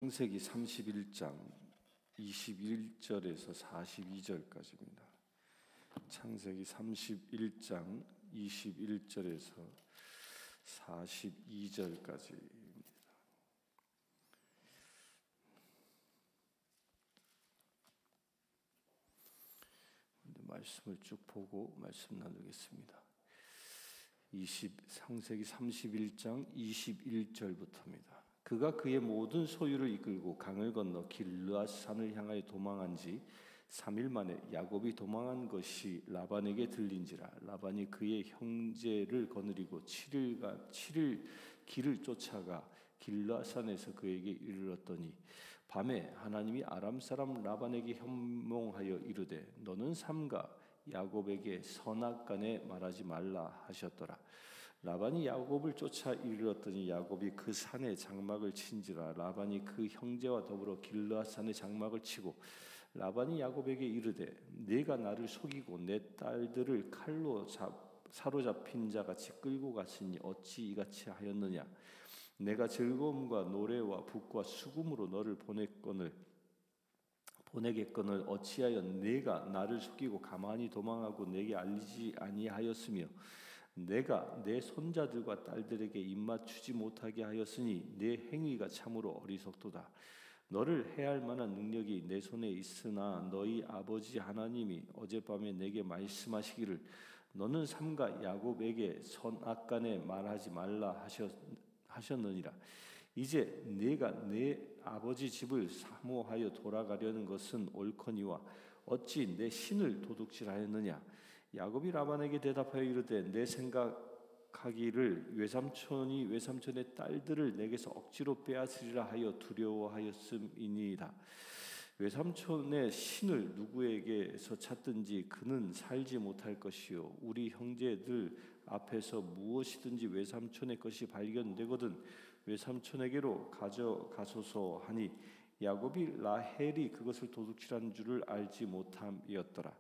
창세기 31장 21절에서 42절까지입니다. 창세기 31장 21절에서 42절까지입니다. 말씀을 쭉 보고 말씀 나누겠습니다. 창세기 31장 21절부터입니다. 그가 그의 모든 소유를 이끌고 강을 건너 길르앗산을 향하여 도망한 지 3일 만에 야곱이 도망한 것이 라반에게 들린지라. 라반이 그의 형제를 거느리고 7일 길을 쫓아가 길르앗산에서 그에게 이르렀더니 밤에 하나님이 아람 사람 라반에게 현몽하여 이르되 너는 삼가 야곱에게 선악간에 말하지 말라 하셨더라. 라반이 야곱을 쫓아 이르렀더니 야곱이 그 산에 장막을 친지라. 라반이 그 형제와 더불어 길르앗산에 장막을 치고 라반이 야곱에게 이르되 네가 나를 속이고 내 딸들을 칼로 사로잡힌 자같이 끌고 갔으니 어찌 이같이 하였느냐. 내가 즐거움과 노래와 북과 수금으로 너를 보내겠거늘 어찌하여 네가 나를 속이고 가만히 도망하고 내게 알리지 아니하였으며 내가 내 손자들과 딸들에게 입맞추지 못하게 하였으니 내 행위가 참으로 어리석도다. 너를 해할 만한 능력이 내 손에 있으나 너희 아버지 하나님이 어젯밤에 내게 말씀하시기를 너는 삼가 야곱에게 선악간에 말하지 말라 하셨느니라. 이제 네가 내 아버지 집을 사모하여 돌아가려는 것은 옳거니와 어찌 내 신을 도둑질하였느냐. 야곱이 라반에게 대답하여 이르되 내 생각하기를 외삼촌이 외삼촌의 딸들을 내게서 억지로 빼앗으리라 하여 두려워하였음이니이다. 외삼촌의 신을 누구에게서 찾든지 그는 살지 못할 것이요 우리 형제들 앞에서 무엇이든지 외삼촌의 것이 발견되거든 외삼촌에게로 가져가소서 하니 야곱이 라헬이 그것을 도둑질한 줄을 알지 못함이었더라.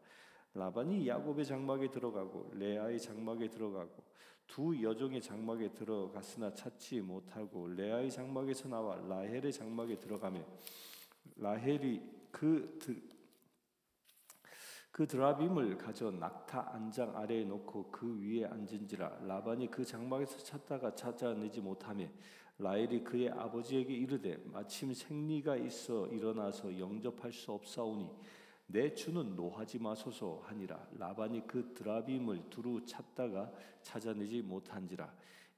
라반이 야곱의 장막에 들어가고 레아의 장막에 들어가고 두 여종의 장막에 들어갔으나 찾지 못하고 레아의 장막에서 나와 라헬의 장막에 들어가며 라헬이 그 드라빔을 가져 낙타 안장 아래에 놓고 그 위에 앉은지라. 라반이 그 장막에서 찾다가 찾아내지 못하며 라헬이 그의 아버지에게 이르되 마침 생리가 있어 일어나서 영접할 수 없사오니 내 주는 노하지 마소서 하니라. 라반이 그 드라빔을 두루 찾다가 찾아내지 못한지라.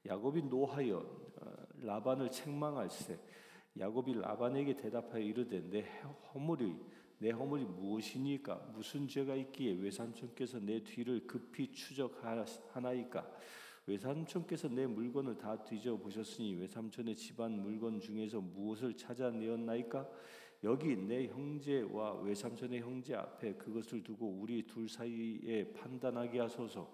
야곱이 노하여 라반을 책망할세. 야곱이 라반에게 대답하여 이르되 내 허물이 무엇이니까? 무슨 죄가 있기에 외삼촌께서 내 뒤를 급히 추적하나이까? 외삼촌께서 내 물건을 다 뒤져보셨으니 외삼촌의 집안 물건 중에서 무엇을 찾아내었나이까? 여기 내 형제와 외삼촌의 형제 앞에 그것을 두고 우리 둘 사이에 판단하게 하소서.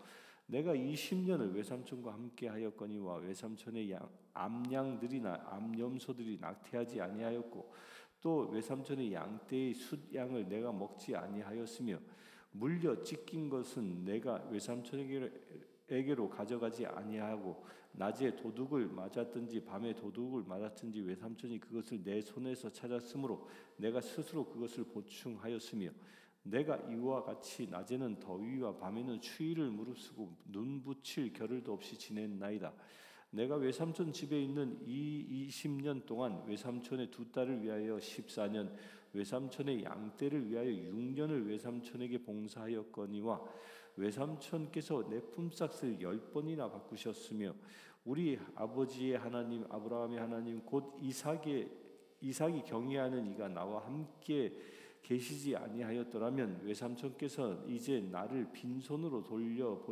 내가 20년을 외삼촌과 함께 하였거니와 외삼촌의 암양들이나 암염소들이 낙태하지 아니하였고 또 외삼촌의 양떼의 숫양을 내가 먹지 아니하였으며 물려 찢긴 것은 내가 외삼촌에게로 가져가지 아니하고 낮에 도둑을 맞았든지 밤에 도둑을 맞았든지 외삼촌이 그것을 내 손에서 찾았으므로 내가 스스로 그것을 보충하였으며 내가 이와 같이 낮에는 더위와 밤에는 추위를 무릅쓰고 눈 붙일 겨를도 없이 지냈나이다. 내가 외삼촌 집에 있는 이 20년 동안 외삼촌의 두 딸을 위하여 14년 외삼촌의 양떼를 위하여 6년을 외삼촌에게 봉사하였거니와 외삼촌께서 내 품삯을 10번이나 바꾸셨으며 우리 아버지의 하나님 아브라함의 하나님 곧 이삭이 경외하는 이가 나와 함께 계시지 아니하였더라면 외삼촌께서 이제 나를 빈손으로 돌려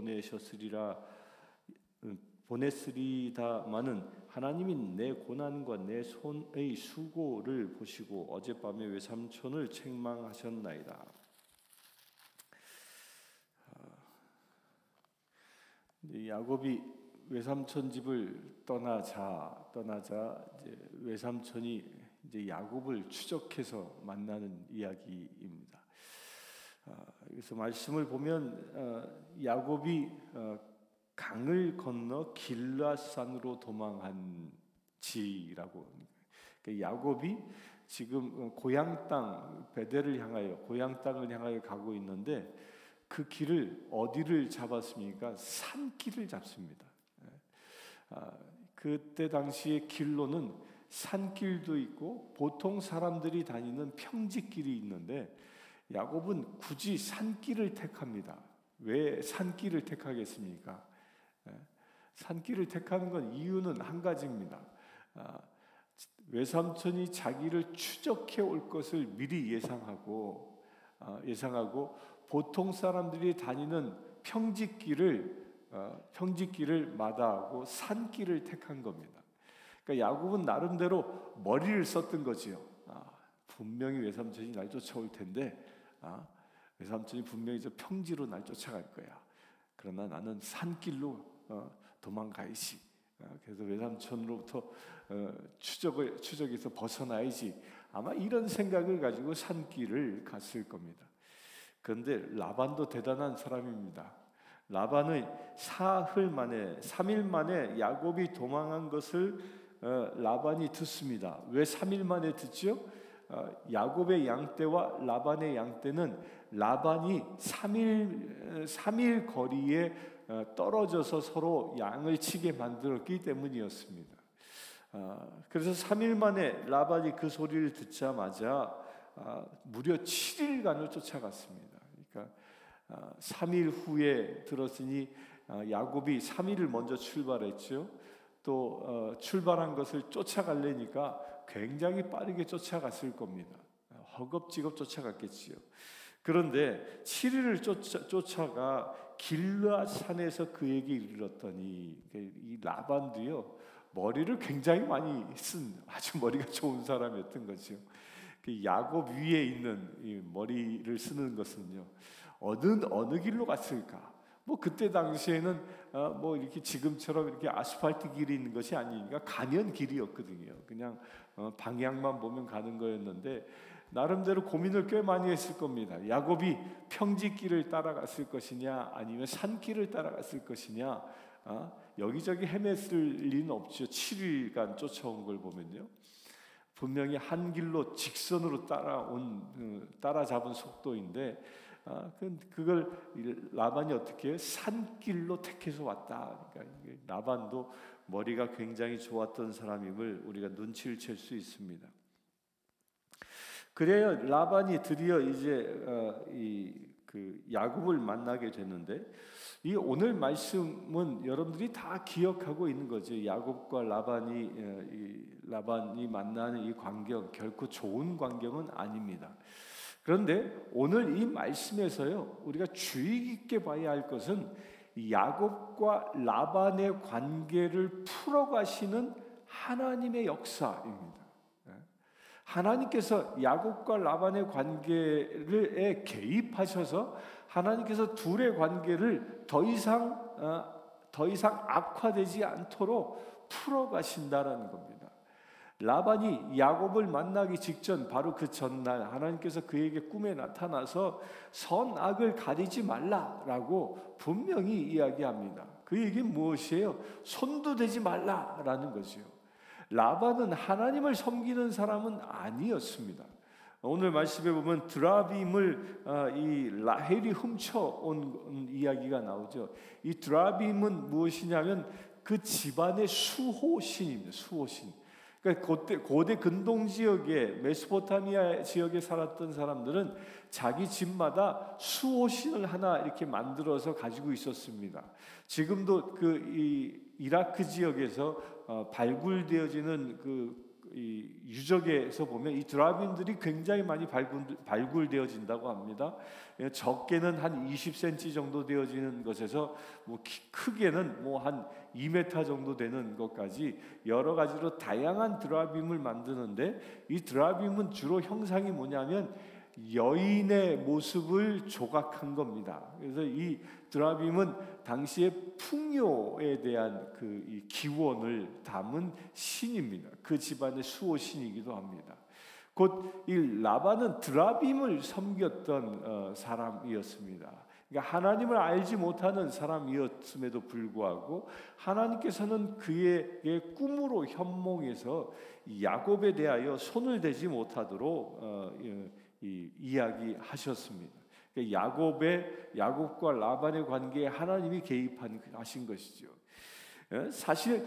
보냈으리다마는 하나님이 내 고난과 내 손의 수고를 보시고 어젯밤에 외삼촌을 책망하셨나이다. 야곱이 외삼촌 집을 떠나자 이제 외삼촌이 이제 야곱을 추적해서 만나는 이야기입니다. 그래서 말씀을 보면 야곱이 강을 건너 길르앗산으로 도망한 지라고 야곱이 지금 고향 땅 베델을 향하여 고향 땅을 향하여 가고 있는데 그 길을 어디를 잡았습니까? 산길을 잡습니다. 그때 당시의 길로는 산길도 있고 보통 사람들이 다니는 평지길이 있는데 야곱은 굳이 산길을 택합니다. 왜 산길을 택하겠습니까? 산길을 택하는 건 이유는 한 가지입니다. 외삼촌이 자기를 추적해 올 것을 미리 예상하고 보통 사람들이 다니는 평지길을 마다하고 산길을 택한 겁니다. 그러니까 야곱은 나름대로 머리를 썼던 거지요. 분명히 외삼촌이 날 쫓아올 텐데, 외삼촌이 분명히 저 평지로 날 쫓아갈 거야. 그러나 나는 산길로 도망가야지. 그래서 외삼촌으로부터 추적에서 벗어나야지. 아마 이런 생각을 가지고 산길을 갔을 겁니다. 그런데 라반도 대단한 사람입니다. 라반의 3일 만에 야곱이 도망한 것을 라반이 듣습니다. 왜 3일 만에 듣죠? 야곱의 양떼와 라반의 양떼는 라반이 3일 거리에 떨어져서 서로 양을 치게 만들었기 때문이었습니다. 그래서 3일 만에 라반이 그 소리를 듣자마자 무려 7일간을 쫓아갔습니다. 그러니까 3일 후에 들었으니 야곱이 3일을 먼저 출발했죠. 또 출발한 것을 쫓아가려니까 굉장히 빠르게 쫓아갔을 겁니다. 허겁지겁 쫓아갔겠지요. 그런데 7일을 쫓아가 길르앗 산에서 그에게 이르렀더니 이 라반도요 머리를 굉장히 많이 쓴 아주 머리가 좋은 사람이었던 거죠. 그 야곱 위에 있는 이 머리를 쓰는 것은요 어느 길로 갔을까? 뭐 그때 당시에는 뭐 이렇게 지금처럼 이렇게 아스팔트 길이 있는 것이 아니니까 가면 길이었거든요. 그냥 방향만 보면 가는 거였는데 나름대로 고민을 꽤 많이 했을 겁니다. 야곱이 평지길을 따라갔을 것이냐 아니면 산길을 따라갔을 것이냐. 여기저기 헤맸을 리는 없죠. 7일간 쫓아온 걸 보면요. 분명히 한 길로 직선으로 따라잡은 속도인데 그걸 라반이 어떻게 해요? 산길로 택해서 왔다. 그러니까 라반도 머리가 굉장히 좋았던 사람임을 우리가 눈치를 챌 수 있습니다. 그래야 라반이 드디어 이제 그 야곱을 만나게 되는데 이 오늘 말씀은 여러분들이 다 기억하고 있는 거죠. 야곱과 라반이 만나는 이 광경 결코 좋은 광경은 아닙니다. 그런데 오늘 이 말씀에서요 우리가 주의 깊게 봐야 할 것은 야곱과 라반의 관계를 풀어가시는 하나님의 역사입니다. 하나님께서 야곱과 라반의 관계에 개입하셔서 하나님께서 둘의 관계를 더 이상 악화되지 않도록 풀어가신다라는 겁니다. 라반이 야곱을 만나기 직전 바로 그 전날 하나님께서 그에게 꿈에 나타나서 선악을 가리지 말라라고 분명히 이야기합니다. 그 얘기는 무엇이에요? 손도 대지 말라라는 거죠. 라반은 하나님을 섬기는 사람은 아니었습니다. 오늘 말씀에 보면 드라빔을 이 라헬이 훔쳐온 이야기가 나오죠. 이 드라빔은 무엇이냐면 그 집안의 수호신입니다. 수호신. 그러니까 고대 근동 지역에 메소포타미아 지역에 살았던 사람들은 자기 집마다 수호신을 하나 이렇게 만들어서 가지고 있었습니다. 지금도 이 이라크 지역에서 발굴되어지는 이 유적에서 보면 이 드라빔들이 굉장히 많이 발굴되어진다고 합니다. 적게는 한 20cm 정도 되어지는 것에서 뭐 크게는 뭐 한 2m 정도 되는 것까지 여러 가지로 다양한 드라빔을 만드는데 이 드라빔은 주로 형상이 뭐냐면 여인의 모습을 조각한 겁니다. 그래서 이 드라빔은 당시의 풍요에 대한 이 기원을 담은 신입니다. 그 집안의 수호신이기도 합니다. 곧 이 라반은 드라빔을 섬겼던 사람이었습니다. 그러니까 하나님을 알지 못하는 사람이었음에도 불구하고 하나님께서는 그의 꿈으로 현몽해서 야곱에 대하여 손을 대지 못하도록 이야기하셨습니다. 그러니까 야곱과 라반의 관계에 하나님이 개입하신 것이죠. 사실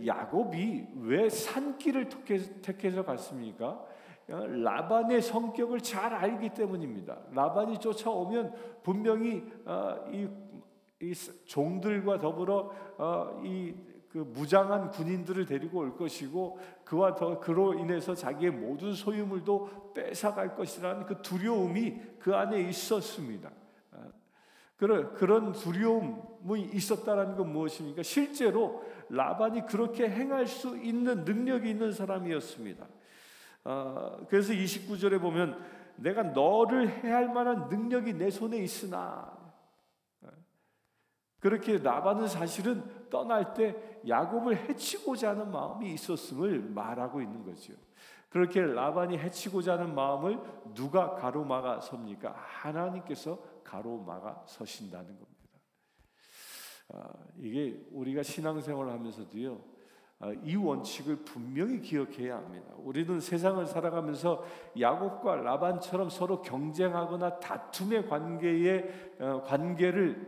야곱이 왜 산길을 택해서 갔습니까? 라반의 성격을 잘 알기 때문입니다. 라반이 쫓아오면 분명히 이 종들과 더불어 그 무장한 군인들을 데리고 올 것이고 그로 인해서 자기의 모든 소유물도 뺏어갈 것이라는 그 두려움이 그 안에 있었습니다. 그런 두려움이 있었다는 건 무엇입니까? 실제로 라반이 그렇게 행할 수 있는 능력이 있는 사람이었습니다. 그래서 29절에 보면 내가 너를 해할 만한 능력이 내 손에 있으나, 그렇게 라반은 사실은 떠날 때 야곱을 해치고자 하는 마음이 있었음을 말하고 있는 거죠. 그렇게 라반이 해치고자 하는 마음을 누가 가로막아 섭니까? 하나님께서 가로막아 서신다는 겁니다. 이게 우리가 신앙생활을 하면서도요, 이 원칙을 분명히 기억해야 합니다. 우리는 세상을 살아가면서 야곱과 라반처럼 서로 경쟁하거나 다툼의 관계를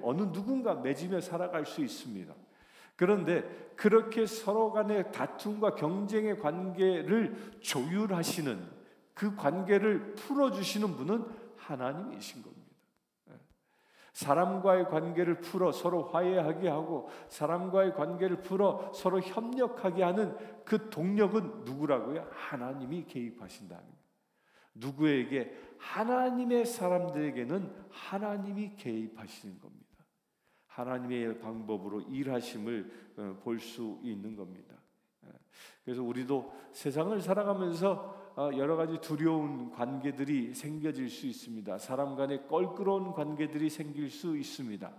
어느 누군가 맺으며 살아갈 수 있습니다. 그런데 그렇게 서로 간의 다툼과 경쟁의 관계를 조율하시는, 그 관계를 풀어주시는 분은 하나님이신 겁니다. 사람과의 관계를 풀어 서로 화해하게 하고 사람과의 관계를 풀어 서로 협력하게 하는 그 동력은 누구라고요? 하나님이 개입하신다는 거예요. 누구에게? 하나님의 사람들에게는 하나님이 개입하시는 겁니다. 하나님의 방법으로 일하심을 볼 수 있는 겁니다. 그래서 우리도 세상을 살아가면서 여러 가지 두려운 관계들이 생겨질 수 있습니다. 사람 간의 껄끄러운 관계들이 생길 수 있습니다.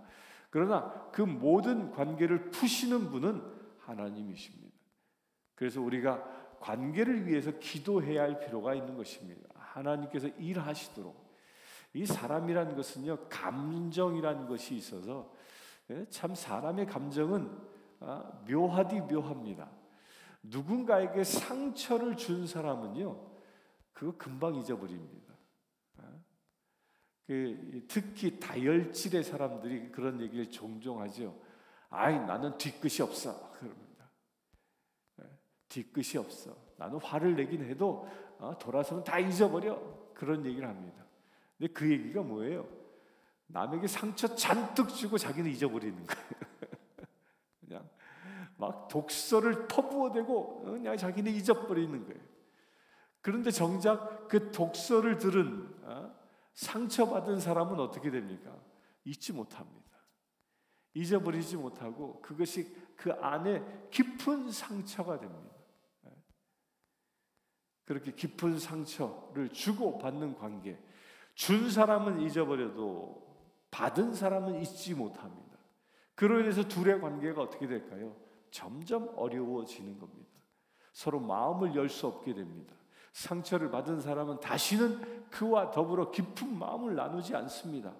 그러나 그 모든 관계를 푸시는 분은 하나님이십니다. 그래서 우리가 관계를 위해서 기도해야 할 필요가 있는 것입니다. 하나님께서 일하시도록. 이 사람이라는 것은요, 감정이라는 것이 있어서 참 사람의 감정은 묘하디 묘합니다. 누군가에게 상처를 준 사람은요, 그거 금방 잊어버립니다. 특히 다혈질의 사람들이 그런 얘기를 종종 하죠. 아이, 나는 뒤끝이 없어. 그럽니다. 뒤끝이 없어. 나는 화를 내긴 해도 돌아서면 다 잊어버려. 그런 얘기를 합니다. 근데 그 얘기가 뭐예요? 남에게 상처 잔뜩 주고 자기는 잊어버리는 거예요. 그냥 막 독서를 퍼부어대고 그냥 자기는 잊어버리는 거예요. 그런데 정작 그 독서를 들은 상처받은 사람은 어떻게 됩니까? 잊지 못합니다. 잊어버리지 못하고 그것이 그 안에 깊은 상처가 됩니다. 그렇게 깊은 상처를 주고받는 관계, 준 사람은 잊어버려도 받은 사람은 잊지 못합니다. 그로 인해서 둘의 관계가 어떻게 될까요? 점점 어려워지는 겁니다. 서로 마음을 열 수 없게 됩니다. 상처를 받은 사람은 다시는 그와 더불어 깊은 마음을 나누지 않습니다.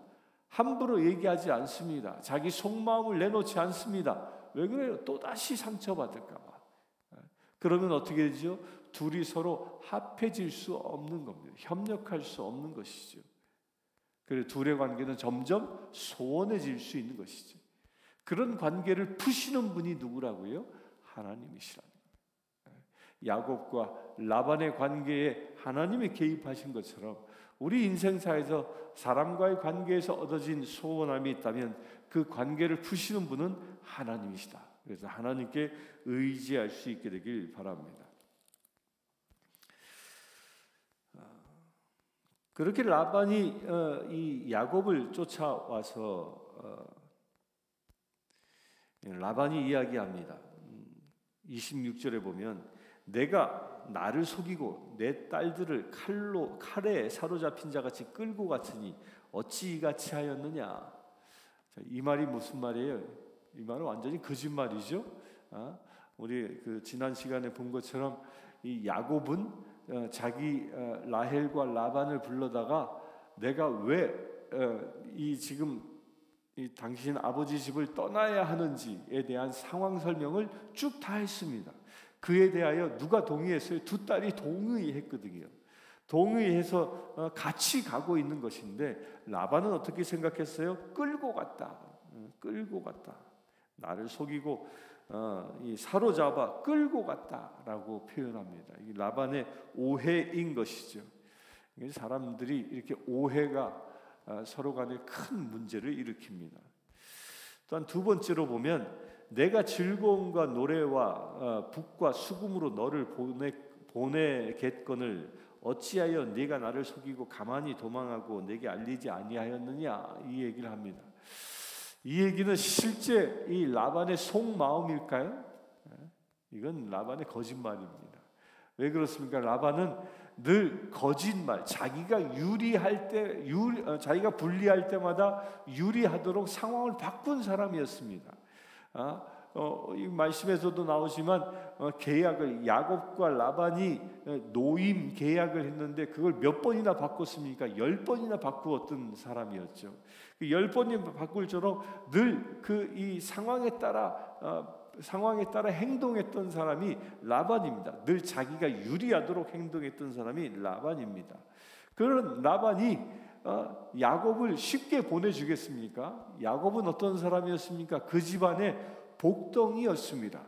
함부로 얘기하지 않습니다. 자기 속마음을 내놓지 않습니다. 왜 그래요? 또다시 상처받을까 봐. 그러면 어떻게 되죠? 둘이 서로 합해질 수 없는 겁니다. 협력할 수 없는 것이죠. 그래서 둘의 관계는 점점 소원해질 수 있는 것이죠. 그런 관계를 푸시는 분이 누구라고요? 하나님이시라는 거예요. 야곱과 라반의 관계에 하나님이 개입하신 것처럼 우리 인생사에서 사람과의 관계에서 얻어진 소원함이 있다면 그 관계를 푸시는 분은 하나님이시다. 그래서 하나님께 의지할 수 있게 되길 바랍니다. 그렇게 라반이 이 야곱을 쫓아와서 라반이 이야기합니다. 26절에 보면 내가 나를 속이고 내 딸들을 칼에 사로잡힌 자같이 끌고 갔으니 어찌 이같이 하였느냐. 자, 이 말이 무슨 말이에요? 이 말은 완전히 거짓말이죠. 우리 지난 시간에 본 것처럼 이 야곱은 자기 라헬과 라반을 불러다가 내가 왜 이 지금 당신 아버지 집을 떠나야 하는지에 대한 상황 설명을 쭉 다 했습니다. 그에 대하여 누가 동의했어요? 두 딸이 동의했거든요. 동의해서 같이 가고 있는 것인데 라반은 어떻게 생각했어요? 끌고 갔다. 끌고 갔다. 나를 속이고 사로잡아 끌고 갔다라고 표현합니다. 이 라반의 오해인 것이죠. 사람들이 이렇게 오해가 서로 간에 큰 문제를 일으킵니다. 또한 두 번째로 보면 내가 즐거움과 노래와 북과 수금으로 너를 보내겠거늘 어찌하여 네가 나를 속이고 가만히 도망하고 내게 알리지 아니하였느냐, 이 얘기를 합니다. 이 얘기는 실제 이 라반의 속마음일까요? 이건 라반의 거짓말입니다. 왜 그렇습니까? 라반은 늘 거짓말, 자기가 유리할 때, 자기가 불리할 때마다 유리하도록 상황을 바꾼 사람이었습니다. 이 말씀에서도 나오지만 계약을 야곱과 라반이 노임 계약을 했는데 그걸 몇 번이나 바꿨습니까? 10번이나 바꾸었던 사람이었죠. 10번이 바꿀수록 늘 이 상황에 따라 행동했던 사람이 라반입니다. 늘 자기가 유리하도록 행동했던 사람이 라반입니다. 그런 라반이 야곱을 쉽게 보내주겠습니까? 야곱은 어떤 사람이었습니까? 그 집안의 복덩이였습니다.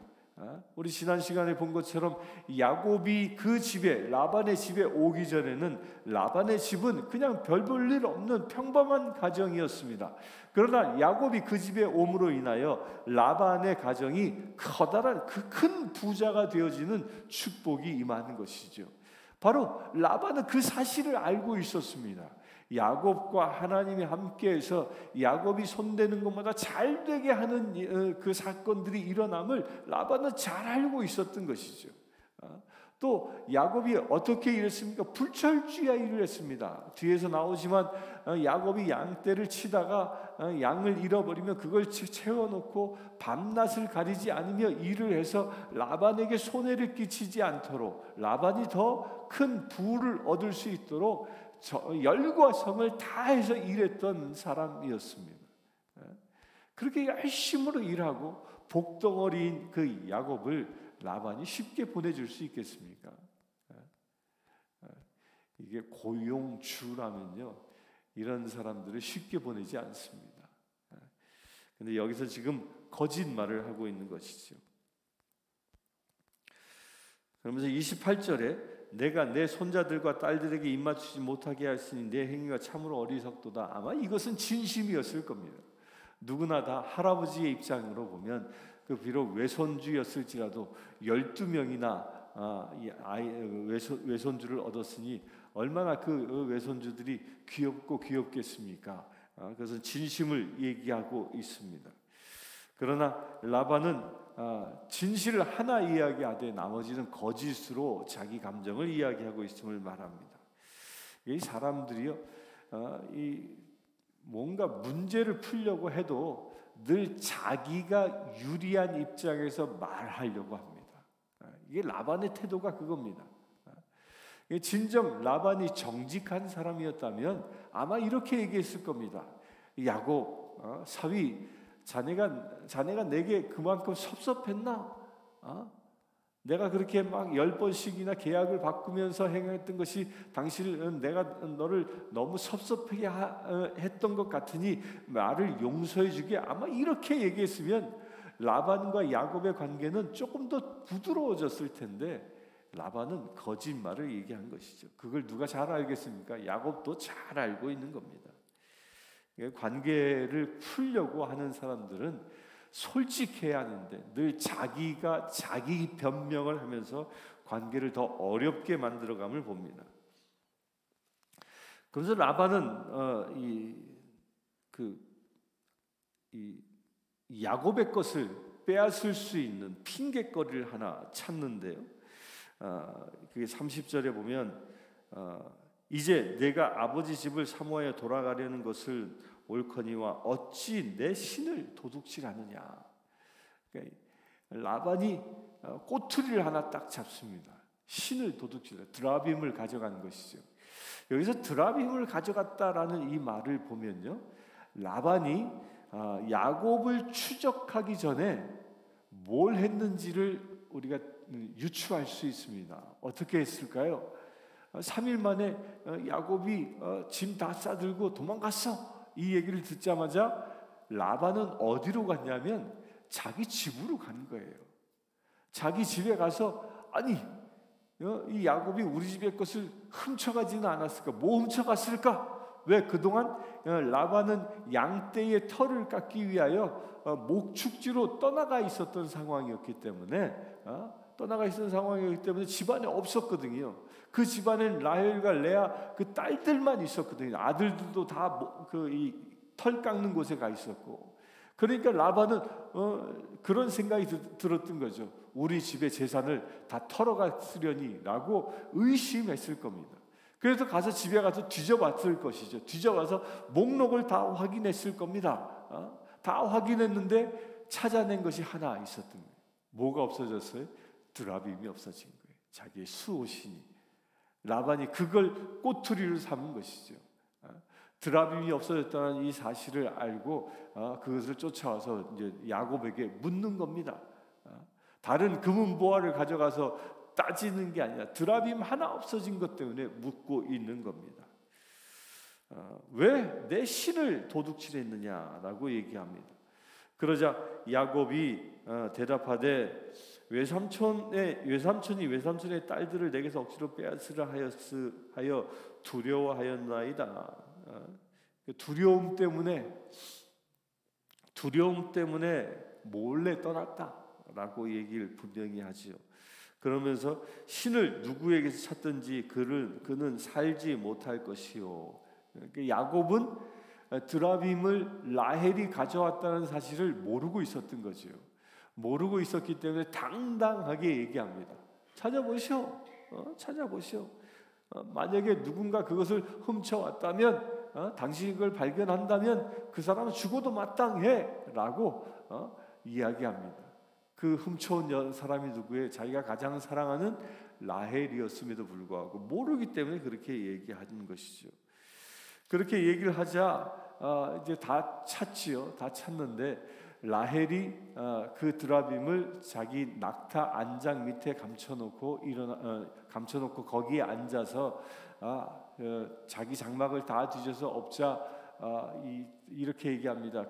우리 지난 시간에 본 것처럼 야곱이 그 집에, 라반의 집에 오기 전에는 라반의 집은 그냥 별 볼 일 없는 평범한 가정이었습니다. 그러나 야곱이 그 집에 옴으로 인하여 라반의 가정이 커다란 큰 부자가 되어지는 축복이 임하는 것이죠. 바로 라반은 그 사실을 알고 있었습니다. 야곱과 하나님이 함께해서 야곱이 손대는 것마다 잘 되게 하는 그 사건들이 일어남을 라반은 잘 알고 있었던 것이죠. 또 야곱이 어떻게 일했습니까? 불철주야 일을 했습니다. 뒤에서 나오지만 야곱이 양떼를 치다가 양을 잃어버리면 그걸 채워놓고 밤낮을 가리지 않으며 일을 해서 라반에게 손해를 끼치지 않도록, 라반이 더 큰 부를 얻을 수 있도록 열과 성을 다해서 일했던 사람이었습니다. 그렇게 열심으로 일하고 복덩어리인 그 야곱을 라반이 쉽게 보내줄 수 있겠습니까? 이게 고용주라면요, 이런 사람들을 쉽게 보내지 않습니다. 근데 여기서 지금 거짓말을 하고 있는 것이죠. 그러면서 28절에 내가 내 손자들과 딸들에게 입맞추지 못하게 하시니 내 행위가 참으로 어리석도다. 아마 이것은 진심이었을 겁니다. 누구나 다 할아버지의 입장으로 보면 비록 외손주였을지라도 12명이나 외손주를 얻었으니 얼마나 그 외손주들이 귀엽고 귀엽겠습니까? 그것은 진심을 얘기하고 있습니다. 그러나 라반은 진실을 하나 이야기하되 나머지는 거짓으로 자기 감정을 이야기하고 있음을 말합니다. 이 사람들이요, 뭔가 문제를 풀려고 해도 늘 자기가 유리한 입장에서 말하려고 합니다. 이게 라반의 태도가 그겁니다. 진정 라반이 정직한 사람이었다면 아마 이렇게 얘기했을 겁니다. 야곱, 사위, 자네가 내게 그만큼 섭섭했나? 내가 그렇게 막 10번씩이나 계약을 바꾸면서 행했던 것이 당신은 내가 너를 너무 섭섭하게 했던 것 같으니 나를 용서해 주게, 아마 이렇게 얘기했으면 라반과 야곱의 관계는 조금 더 부드러워졌을 텐데 라반은 거짓말을 얘기한 것이죠. 그걸 누가 잘 알겠습니까? 야곱도 잘 알고 있는 겁니다. 관계를 풀려고 하는 사람들은 솔직해야 하는데 늘 자기가 자기 변명을 하면서 관계를 더 어렵게 만들어감을 봅니다. 그래서 라반은 야곱의 것을 빼앗을 수 있는 핑계거리를 하나 찾는데요. 그게 30절에 보면 이제 내가 아버지 집을 사모하여 돌아가려는 것을 옳거니와 어찌 내 신을 도둑질하느냐. 그러니까 라반이 꼬투리를 하나 딱 잡습니다. 신을 도둑질, 드라빔을 가져간 것이죠. 여기서 드라빔을 가져갔다라는 이 말을 보면요, 라반이 야곱을 추적하기 전에 뭘 했는지를 우리가 유추할 수 있습니다. 어떻게 했을까요? 3일 만에 야곱이 짐 다 싸들고 도망갔어. 이 얘기를 듣자마자 라반은 어디로 갔냐면 자기 집으로 간 거예요. 자기 집에 가서 아니 이 야곱이 우리 집의 것을 훔쳐가지는 않았을까? 뭐 훔쳐갔을까? 왜 그동안 라반은 양떼의 털을 깎기 위하여 목축지로 떠나가 있었던 상황이었기 때문에 집안에 없었거든요. 그 집안엔 라헬과 레아 그 딸들만 있었거든요. 아들들도 다 털 깎는 곳에 가 있었고, 그러니까 라반은 그런 생각이 들었던 거죠. 우리 집의 재산을 다 털어갔으려니라고 의심했을 겁니다. 그래서 가서 집에 가서 뒤져봤을 것이죠. 뒤져봐서 목록을 다 확인했을 겁니다. 다 확인했는데 찾아낸 것이 하나 있었던 거예요. 뭐가 없어졌어요? 드라빔이 없어진 거예요. 자기의 수호신이. 라반이 그걸 꼬투리로 삼은 것이죠. 드라빔이 없어졌다는 이 사실을 알고 그것을 쫓아와서 이제 야곱에게 묻는 겁니다. 다른 금은보화를 가져가서 따지는 게 아니라 드라빔 하나 없어진 것 때문에 묻고 있는 겁니다. 왜 내 신을 도둑질했느냐라고 얘기합니다. 그러자 야곱이 대답하되 외삼촌이 외삼촌의 딸들을 내게서 억지로 빼앗으라 하여 두려워하였나이다. 두려움 때문에 몰래 떠났다라고 얘기를 분명히 하지요. 그러면서 신을 누구에게서 찾든지 그는 살지 못할 것이요. 야곱은 드라빔을 라헬이 가져왔다는 사실을 모르고 있었던 거죠. 모르고 있었기 때문에 당당하게 얘기합니다. 찾아보시오. 만약에 누군가 그것을 훔쳐왔다면 당신이 그걸 발견한다면 그 사람은 죽어도 마땅해 라고 이야기합니다. 그 훔쳐온 사람이 누구예요? 자기가 가장 사랑하는 라헬이었음에도 불구하고 모르기 때문에 그렇게 얘기하는 것이죠. 그렇게 얘기를 하자 이제 다 찾지요. 다 찾는데 라헬이 그 드라빔을 자기 낙타 안장 밑에 감춰놓고 거기에 앉아서 자기 장막을 다 뒤져서 엎자 이렇게 얘기합니다.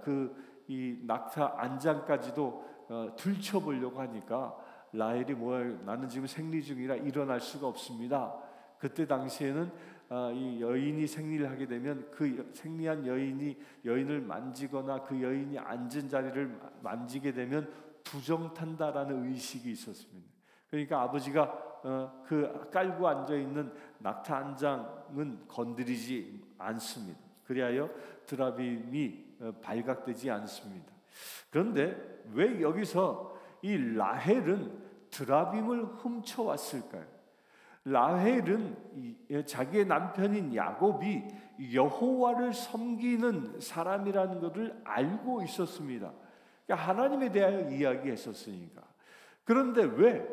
이 낙타 안장까지도 들춰보려고 하니까 라헬이 뭐예요? 나는 지금 생리 중이라 일어날 수가 없습니다. 그때 당시에는 이 여인이 생리를 하게 되면 그 생리한 여인을 만지거나 그 여인이 앉은 자리를 만지게 되면 부정탄다라는 의식이 있었습니다. 그러니까 아버지가 그 깔고 앉아 있는 낙타 안장은 건드리지 않습니다. 그리하여 드라빔이 발각되지 않습니다. 그런데 왜 여기서 이 라헬은 드라빔을 훔쳐왔을까요? 라헬은 자기의 남편인 야곱이 여호와를 섬기는 사람이라는 것을 알고 있었습니다. 그러니까 하나님에 대하여 이야기했었으니까. 그런데 왜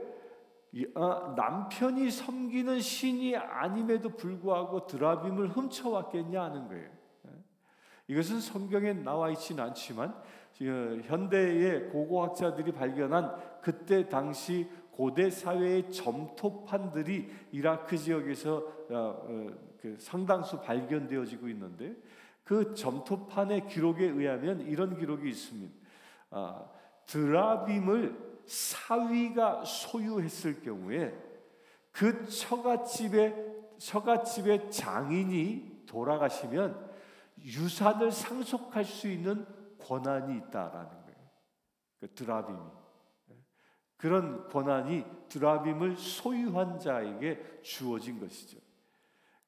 남편이 섬기는 신이 아님에도 불구하고 드라빔을 훔쳐왔겠냐 하는 거예요. 이것은 성경에 나와 있지는 않지만 현대의 고고학자들이 발견한 그때 당시 고대 사회의 점토판들이 이라크 지역에서 상당수 발견되어지고 있는데, 그 점토판의 기록에 의하면 이런 기록이 있습니다. 드라빔을 사위가 소유했을 경우에 그 처갓집의 장인이 돌아가시면 유산을 상속할 수 있는 권한이 있다라는 거예요. 그 드라빔이. 그런 권한이 드라빔을 소유한 자에게 주어진 것이죠.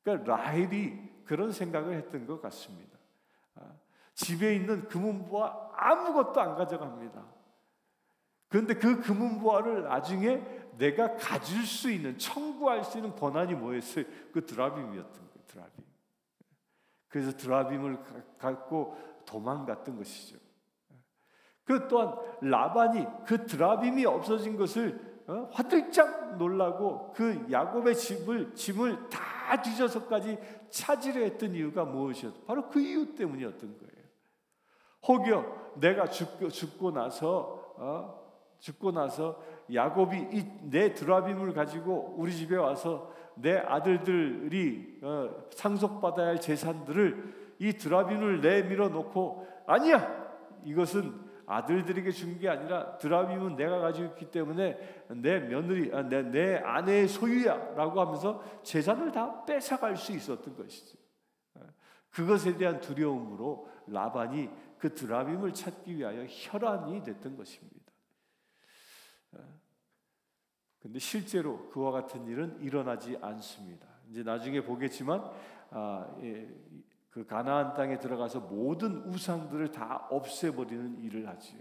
그러니까 라헬이 그런 생각을 했던 것 같습니다. 집에 있는 금은보화 아무것도 안 가져갑니다. 그런데 그 금은보화를 나중에 내가 가질 수 있는, 청구할 수 있는 권한이 뭐였어요? 그 드라빔이었던 거예요. 드라빔. 그래서 드라빔을 갖고 도망갔던 것이죠. 그 또한 라반이 그 드라빔이 없어진 것을 화들짝 놀라고 그 야곱의 짐을 다 뒤져서까지 찾으려 했던 이유가 무엇이었어요? 바로 그 이유 때문이었던 거예요. 혹여 내가 죽고 나서 야곱이 내 드라빔을 가지고 우리 집에 와서 내 아들들이 상속받아야 할 재산들을 이 드라빔을 내밀어 놓고, 아니야, 이것은 아들들에게 준 게 아니라 드라빔은 내가 가지고 있기 때문에 내 며느리, 내 아내의 소유야 라고 하면서 재산을 다 뺏어갈 수 있었던 것이죠. 그것에 대한 두려움으로 라반이 그 드라빔을 찾기 위하여 혈안이 됐던 것입니다. 근데 실제로 그와 같은 일은 일어나지 않습니다. 이제 나중에 보겠지만 그 가나안 땅에 들어가서 모든 우상들을 다 없애버리는 일을 하지요.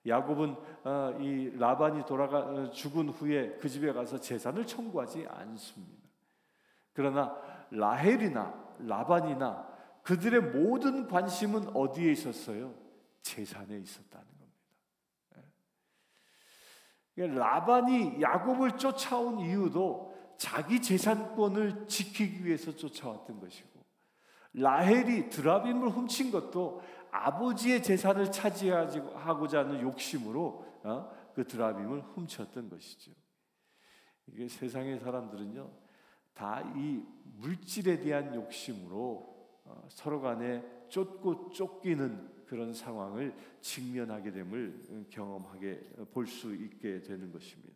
야곱은 이 라반이 죽은 후에 그 집에 가서 재산을 청구하지 않습니다. 그러나 라헬이나 라반이나 그들의 모든 관심은 어디에 있었어요? 재산에 있었다는 겁니다. 라반이 야곱을 쫓아온 이유도 자기 재산권을 지키기 위해서 쫓아왔던 것이고, 라헬이 드라빔을 훔친 것도 아버지의 재산을 차지하고자 하는 욕심으로 그 드라빔을 훔쳤던 것이죠. 이게 세상의 사람들은요, 다 이 물질에 대한 욕심으로 서로 간에 쫓고 쫓기는 그런 상황을 직면하게 됨을 경험하게 볼 수 있게 되는 것입니다.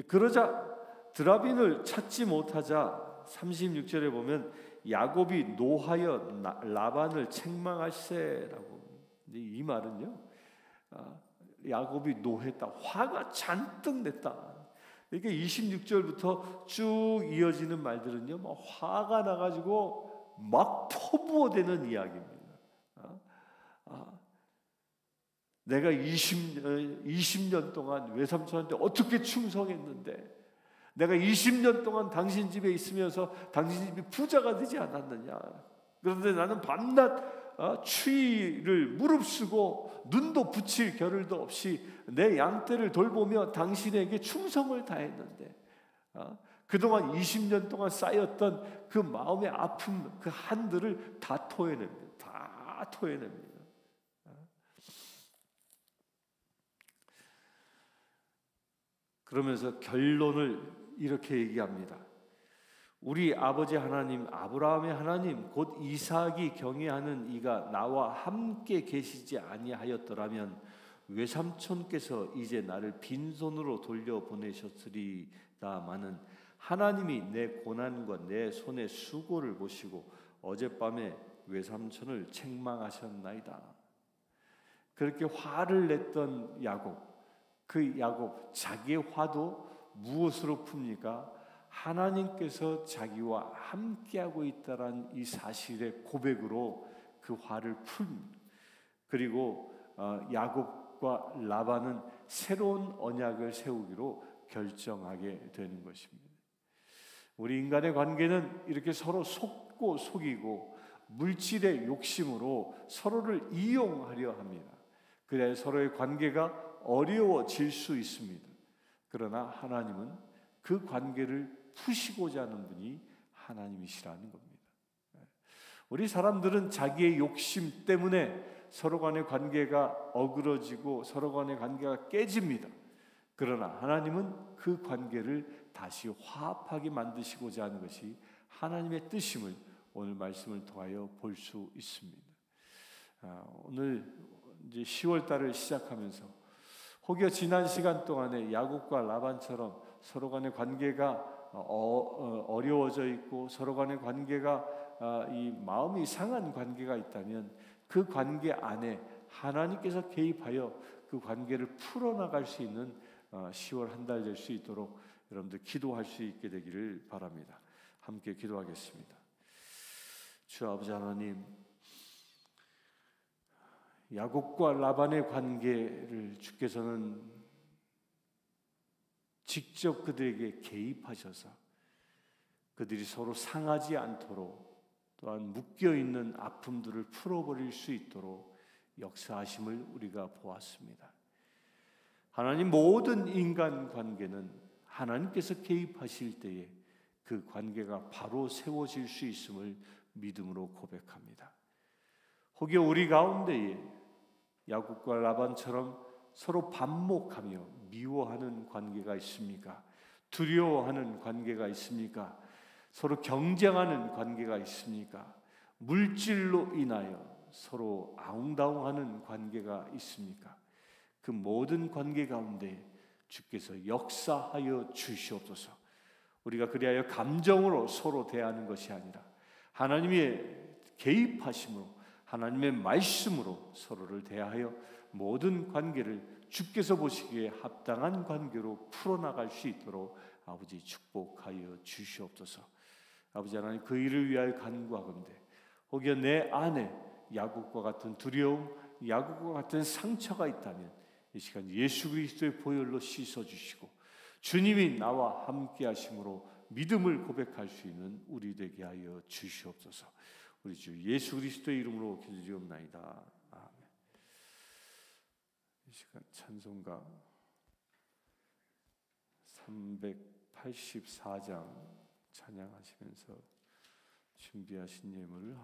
그러자 드라빔을 찾지 못하자 36절에 보면 야곱이 노하여 라반을 책망할세라고. 이 말은요, 야곱이 노했다, 화가 잔뜩 냈다. 이게 26절부터 쭉 이어지는 말들은요, 막 화가 나가지고 막 포부어대는 이야기입니다. 내가 20년 동안 외삼촌한테 어떻게 충성했는데, 내가 20년 동안 당신 집에 있으면서 당신 집이 부자가 되지 않았느냐. 그런데 나는 밤낮 추위를 무릅쓰고 눈도 붙일 겨를도 없이 내 양떼를 돌보며 당신에게 충성을 다했는데, 그동안 20년 동안 쌓였던 그 마음의 아픔, 그 한들을 다 토해냅니다. 다 토해냅니다. 그러면서 결론을 이렇게 얘기합니다. 우리 아버지 하나님, 아브라함의 하나님, 곧 이삭이 경외하는 이가 나와 함께 계시지 아니하였더라면 외삼촌께서 이제 나를 빈손으로 돌려보내셨으리다마는 하나님이 내 고난과 내 손의 수고를 보시고 어젯밤에 외삼촌을 책망하셨나이다. 그렇게 화를 냈던 야곱, 그 야곱, 자기의 화도 무엇으로 풉니까? 하나님께서 자기와 함께하고 있다는 이 사실의 고백으로 그 화를 풉니다. 그리고 야곱과 라반은 새로운 언약을 세우기로 결정하게 되는 것입니다. 우리 인간의 관계는 이렇게 서로 속고 속이고 물질의 욕심으로 서로를 이용하려 합니다. 그래야 서로의 관계가 어려워질 수 있습니다. 그러나 하나님은 그 관계를 푸시고자 하는 분이 하나님이시라는 겁니다. 우리 사람들은 자기의 욕심 때문에 서로 간의 관계가 어그러지고 서로 간의 관계가 깨집니다. 그러나 하나님은 그 관계를 다시 화합하게 만드시고자 하는 것이 하나님의 뜻임을 오늘 말씀을 통하여 볼 수 있습니다. 오늘 이제 10월 달을 시작하면서 혹여 지난 시간 동안에 야곱과 라반처럼 서로 간의 관계가 어려워져 있고 서로 간의 관계가 이 마음이 상한 관계가 있다면 그 관계 안에 하나님께서 개입하여 그 관계를 풀어나갈 수 있는 10월 한 달 될 수 있도록 여러분들 기도할 수 있게 되기를 바랍니다. 함께 기도하겠습니다. 주 아버지 하나님, 야곱과 라반의 관계를 주께서는 직접 그들에게 개입하셔서 그들이 서로 상하지 않도록 또한 묶여있는 아픔들을 풀어버릴 수 있도록 역사하심을 우리가 보았습니다. 하나님, 모든 인간관계는 하나님께서 개입하실 때에 그 관계가 바로 세워질 수 있음을 믿음으로 고백합니다. 혹여 우리 가운데에 야곱과 라반처럼 서로 반목하며 미워하는 관계가 있습니까? 두려워하는 관계가 있습니까? 서로 경쟁하는 관계가 있습니까? 물질로 인하여 서로 아웅다웅하는 관계가 있습니까? 그 모든 관계 가운데 주께서 역사하여 주시옵소서. 우리가 그리하여 감정으로 서로 대하는 것이 아니라 하나님의 개입하심으로, 하나님의 말씀으로 서로를 대하여 모든 관계를 주께서 보시기에 합당한 관계로 풀어나갈 수 있도록 아버지 축복하여 주시옵소서. 아버지 하나님, 그 일을 위하여 간구하건대 혹여 내 안에 야곱과 같은 두려움, 야곱과 같은 상처가 있다면 이 시간 예수 그리스도의 보혈로 씻어주시고 주님이 나와 함께 하심으로 믿음을 고백할 수 있는 우리 되게 하여 주시옵소서. 우리 주 예수 그리스도의 이름으로 기도드리옵나이다. 아멘. 이 시간 찬송가 384장 찬양하시면서 준비하신 예물을